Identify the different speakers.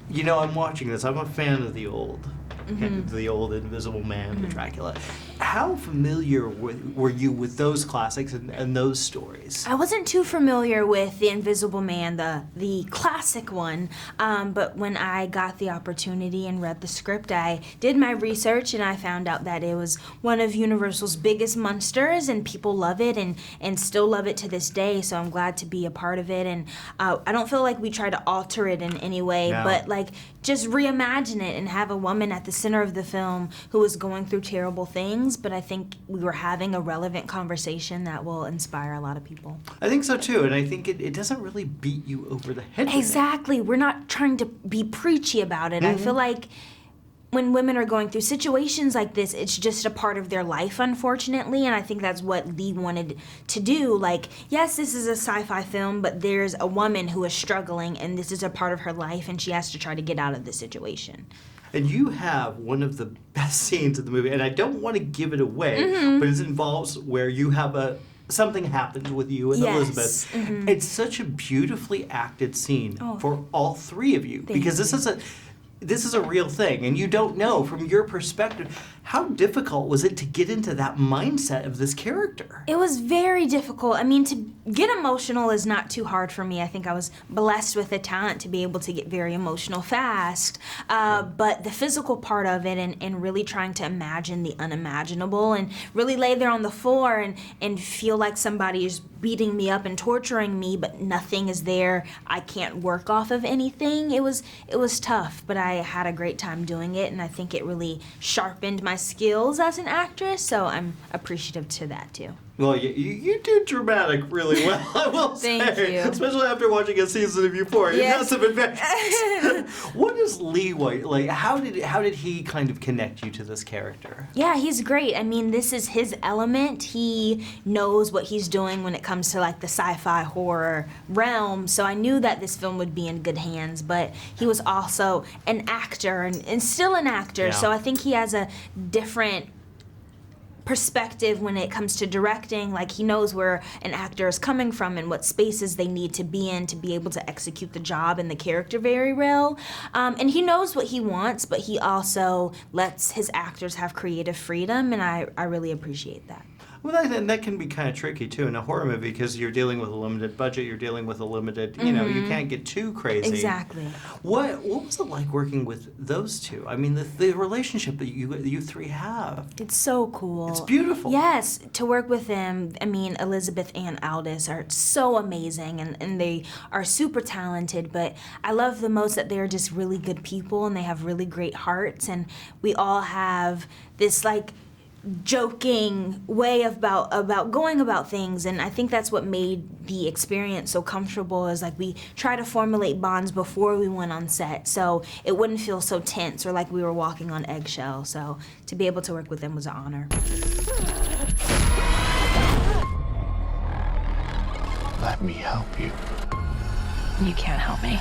Speaker 1: You know, I'm watching this. I'm a fan of the old Invisible Man, the Dracula. How familiar were you with those classics and those stories?
Speaker 2: I wasn't too familiar with the Invisible Man, the classic one, but when I got the opportunity and read the script, I did my research and I found out that it was one of Universal's biggest monsters, and people love it and still love it to this day. So I'm glad to be a part of it, and I don't feel like we try to alter it in any way, but like just reimagine it and have a woman at the center of the film who was going through terrible things, but I think we were having a relevant conversation that will inspire a lot of people.
Speaker 1: I think so too, and I think it doesn't really beat you over the head.
Speaker 2: Exactly. We're not trying to be preachy about it. I feel like when women are going through situations like this, it's just a part of their life, unfortunately, and I think that's what Lee wanted to do. Like, yes, this is a sci-fi film, but there's a woman who is struggling, and this is a part of her life, and she has to try to get out of the situation.
Speaker 1: And you have one of the best scenes in the movie, and I don't want to give it away, but it involves where you have something happens with you and Elizabeth. It's such a beautifully acted scene for all three of you, because this is a real thing, and you don't know from your perspective. How difficult was it to get into that mindset of this character?
Speaker 2: It was very difficult. I mean, to get emotional is not too hard for me. I think I was blessed with the talent to be able to get very emotional fast. But the physical part of it and really trying to imagine the unimaginable and really lay there on the floor and feel like somebody is beating me up and torturing me, but nothing is there. I can't work off of anything. It was tough, but I had a great time doing it, and I think it really sharpened my skills as an actress, so I'm appreciative to that too.
Speaker 1: Well, you do dramatic really well, I will say.
Speaker 2: Thank you.
Speaker 1: Especially after watching a season of Euphoria. Yes. Massive adventures. What is Lee White like? How did he kind of connect you to this character?
Speaker 2: Yeah, he's great. I mean, this is his element. He knows what he's doing when it comes to like the sci-fi horror realm, so I knew that this film would be in good hands, but he was also an actor and still an actor, so I think he has a different perspective when it comes to directing. Like, he knows where an actor is coming from and what spaces they need to be in to be able to execute the job and the character very well. And he knows what he wants, but he also lets his actors have creative freedom, and I really appreciate that.
Speaker 1: Well, that can be kind of tricky too in a horror movie, because you're dealing with a limited budget, you're dealing with a limited, you know, you can't get too crazy.
Speaker 2: Exactly.
Speaker 1: What was it like working with those two? I mean, the relationship that you three have.
Speaker 2: It's so cool.
Speaker 1: It's beautiful.
Speaker 2: Yes, to work with them. I mean, Elizabeth and Aldis are so amazing, and they are super talented, but I love the most that they're just really good people, and they have really great hearts, and we all have this like joking way about going about things, and I think that's what made the experience so comfortable. Is like we try to formulate bonds before we went on set, so it wouldn't feel so tense or like we were walking on eggshells. So to be able to work with them was an honor.
Speaker 3: Let me help you.
Speaker 4: You can't help me.